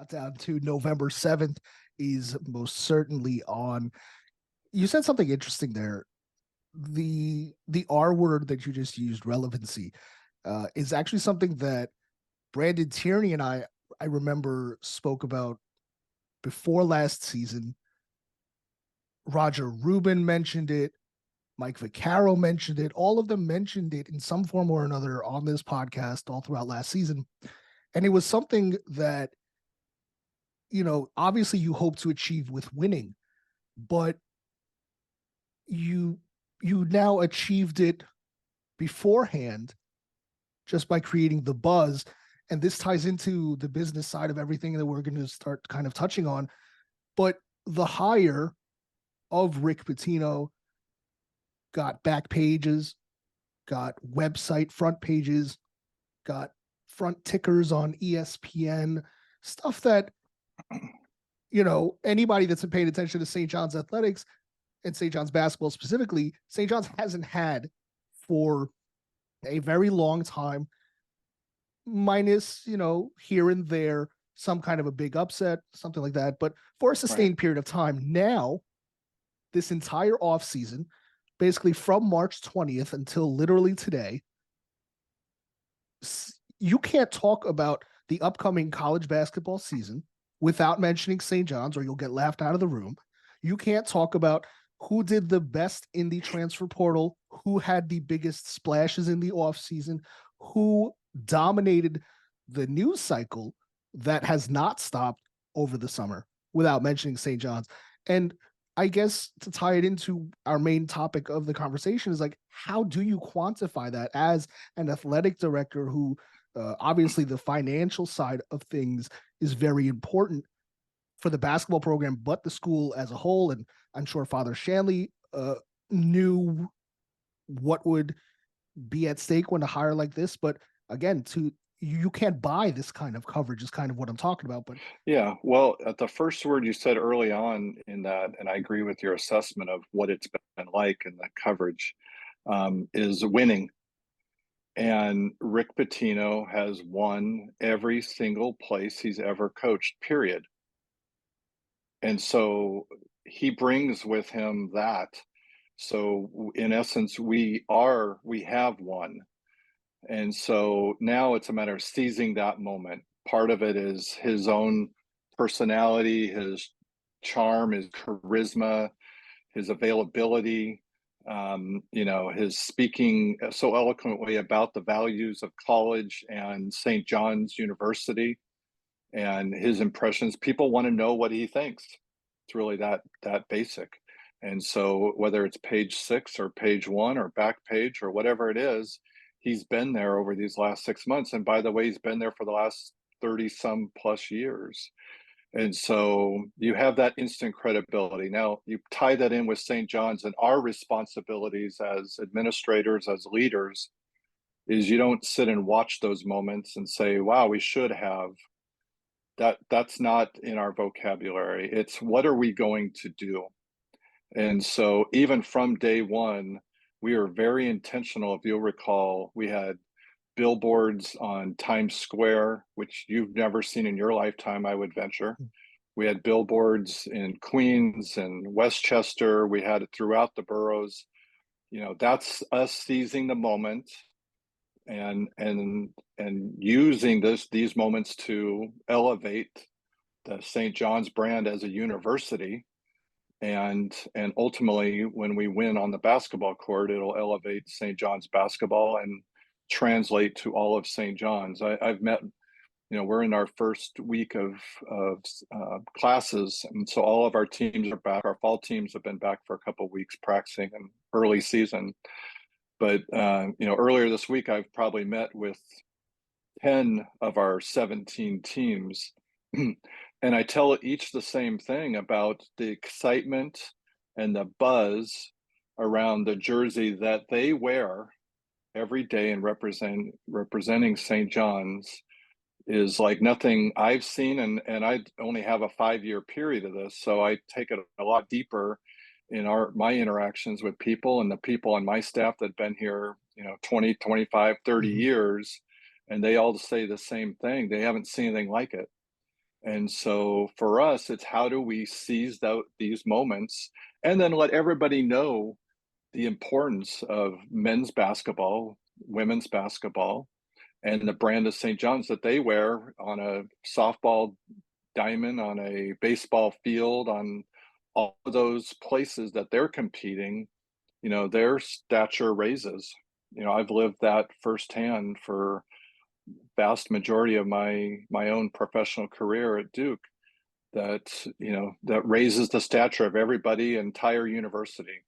Countdown to November 7th is most certainly on. You said something interesting there. The R word that you just used, relevancy, is actually something that Brandon Tierney and I remember spoke about before last season. Roger Rubin mentioned it. Mike Vaccaro mentioned it. All of them mentioned it in some form or another on this podcast all throughout last season. And it was something that, obviously you hope to achieve with winning, but you now achieved it beforehand just by creating the buzz. And this ties into the business side of everything that we're going to start kind of touching on. But the hire of Rick Pitino got back pages, got website front pages, got front tickers on ESPN, stuff that, anybody that's been paying attention to St. John's athletics and St. John's basketball specifically, St. John's hasn't had for a very long time, minus, here and there, some kind of a big upset, something like that. But for a sustained period of time now, this entire offseason, basically from March 20th until literally today, you can't talk about the upcoming college basketball season without mentioning St. John's, or you'll get laughed out of the room. You can't talk about who did the best in the transfer portal, who had the biggest splashes in the offseason, who dominated the news cycle that has not stopped over the summer without mentioning St. John's. And I guess to tie it into our main topic of the conversation is like, how do you quantify that as an athletic director who obviously the financial side of things is very important for the basketball program, but the school as a whole. And I'm sure Father Shanley knew what would be at stake when a hire like this. But again, you can't buy this kind of coverage is kind of what I'm talking about. But yeah, well, the first word you said early on in that, and I agree with your assessment of what it's been like in the coverage, is winning. And Rick Pitino has won every single place he's ever coached, period. And so he brings with him that. So in essence, we have won. And so now it's a matter of seizing that moment. Part of it is his own personality, his charm, his charisma, his availability, his speaking so eloquently about the values of college and St. John's University and his impressions. People want to know what he thinks. It's really that basic. And so whether it's page 6 or page 1 or back page or whatever it is, he's been there over these last 6 months. And by the way, he's been there for the last 30 some plus years. And so you have that instant credibility. Now you tie that in with St. John's, and our responsibilities as administrators, as leaders, is you don't sit and watch those moments and say, wow, we should have. That's not in our vocabulary. It's what are we going to do? And so even from day one, we are very intentional. If you'll recall, we had billboards on Times Square, which you've never seen in your lifetime, I would venture. We had billboards in Queens and Westchester. We had it throughout the boroughs. That's us seizing the moment and using these moments to elevate the St. John's brand as a university. And ultimately, when we win on the basketball court, it'll elevate St. John's basketball and translate to all of St. John's. I've met, we're in our first week of classes, and so all of our teams are back. Our fall teams have been back for a couple of weeks practicing in early season. But earlier this week, I've probably met with 10 of our 17 teams. And I tell each the same thing about the excitement and the buzz around the jersey that they wear every day and representing St. John's is like nothing I've seen. And I only have a 5-year period of this. So I take it a lot deeper in my interactions with people and the people on my staff that have been here, 20, 25, 30 years. And they all say the same thing. They haven't seen anything like it. And so for us, it's how do we seize these moments and then let everybody know the importance of men's basketball, women's basketball, and the brand of St. John's that they wear on a softball diamond, on a baseball field, on all of those places that they're competing, their stature raises. I've lived that firsthand for vast majority of my own professional career at Duke, that that raises the stature of everybody, entire university.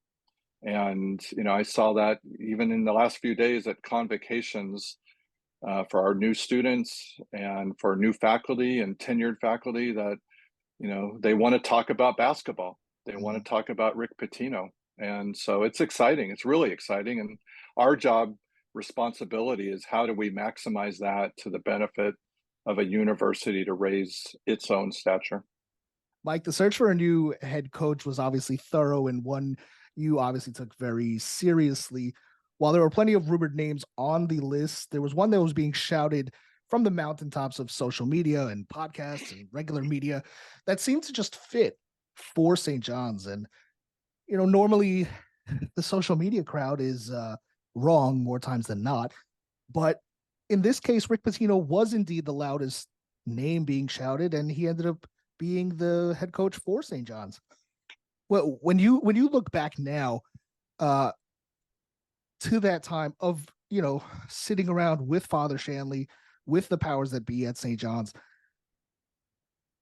And I saw that even in the last few days at convocations for our new students and for new faculty and tenured faculty, that they want to talk about basketball. They want Mhm. to talk about Rick Pitino. And so it's exciting. It's really exciting. And our job responsibility is how do we maximize that to the benefit of a university to raise its own stature. Mike, the search for a new head coach was obviously thorough and one you obviously took very seriously. While there were plenty of rumored names on the list, there was one that was being shouted from the mountaintops of social media and podcasts and regular media that seemed to just fit for St. John's. And, normally the social media crowd is wrong more times than not. But in this case, Rick Pitino was indeed the loudest name being shouted, and he ended up being the head coach for St. John's. Well, when you look back now uh, to that time of sitting around with Father Shanley, with the powers that be at St. John's,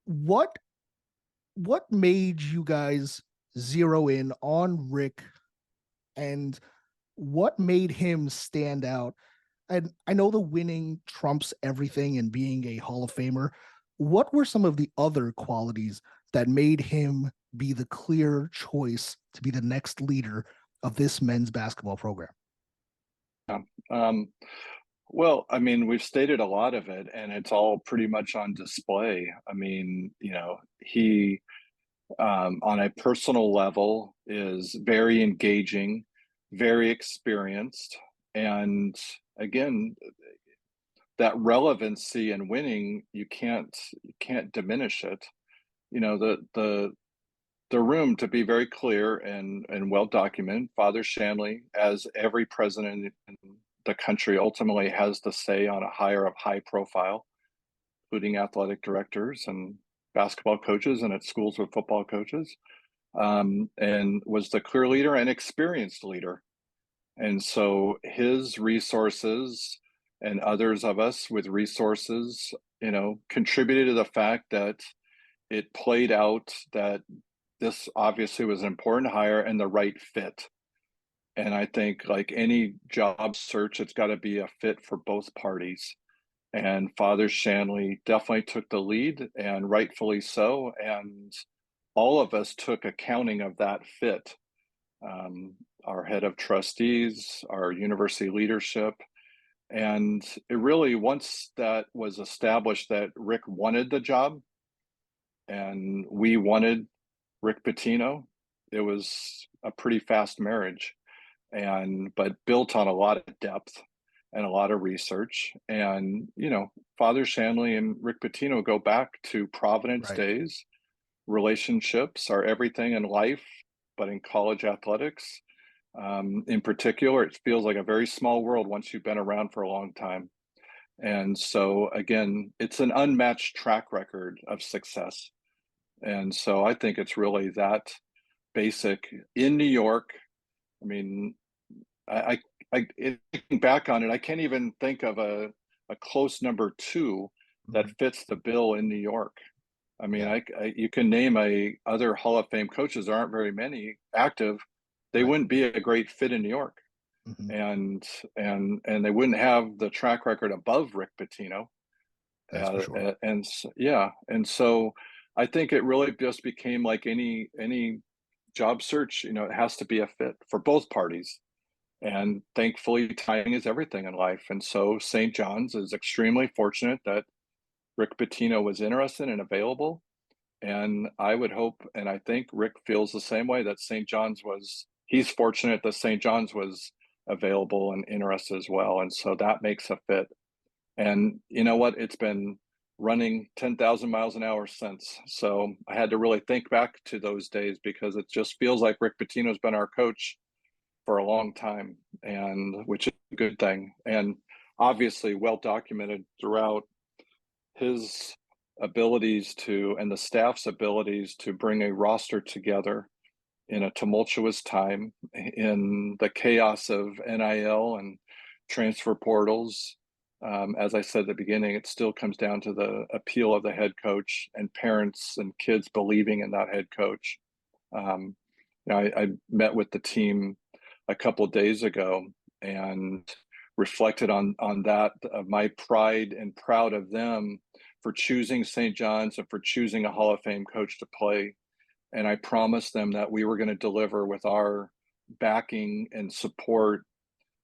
what what made you guys zero in on Rick, and what made him stand out? And I know the winning trumps everything and being a Hall of Famer. What were some of the other qualities that made him be the clear choice to be the next leader of this men's basketball program? Yeah. Um, well, I mean, we've stated a lot of it, and it's all pretty much on display. I mean, he, on a personal level, is very engaging, very experienced, and again, that relevancy and winning, you can't diminish it. The room, to be very clear and well documented, Father Shanley, as every president in the country, ultimately has the say on a hire of high profile, including athletic directors and basketball coaches, and at schools with football coaches, and was the clear leader and experienced leader. And so his resources and others of us with resources, contributed to the fact that it played out that this obviously was an important hire and the right fit. And I think, like any job search, it's got to be a fit for both parties. And Father Shanley definitely took the lead, and rightfully so. And all of us took accounting of that fit. Our head of trustees, our university leadership. And it really, once that was established that Rick wanted the job and we wanted Rick Pitino, it was a pretty fast marriage, and but built on a lot of depth and a lot of research. And Father Shanley and Rick Pitino go back to Providence Right. days. Relationships are everything in life, but in college athletics, in particular, it feels like a very small world once you've been around for a long time. And so, again, it's an unmatched track record of success. And so I think it's really that basic in New York. I mean, looking back on it, I can't even think of a close number two that Mhm. fits the bill in New York. I mean, Yeah. you can name a other Hall of Fame coaches. There aren't very many active. They Right. wouldn't be a great fit in New York, Mhm. and they wouldn't have the track record above Rick Pitino. That's for sure. Yeah, and so I think it really just became like any job search. It has to be a fit for both parties. And thankfully, timing is everything in life. And so St. John's is extremely fortunate that Rick Pitino was interested and available. And I would hope, and I think Rick feels the same way, that he's fortunate that St. John's was available and interested as well. And so that makes a fit. And you know what? It's been running 10,000 miles an hour since. So I had to really think back to those days because it just feels like Rick Pitino's been our coach for a long time, and which is a good thing. And obviously well documented throughout his abilities to, and the staff's abilities to bring a roster together in a tumultuous time in the chaos of NIL and transfer portals. As I said at the beginning, it still comes down to the appeal of the head coach and parents and kids believing in that head coach. I met with the team a couple of days ago and reflected on that, my pride and proud of them for choosing St. John's and for choosing a Hall of Fame coach to play. And I promised them that we were going to deliver with our backing and support,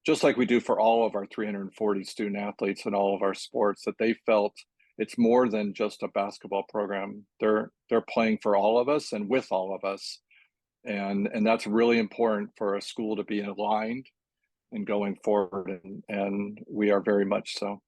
just like we do for all of our 340 student athletes in all of our sports, that they felt it's more than just a basketball program. They're playing for all of us and with all of us. And that's really important for a school to be aligned and going forward. And we are very much so.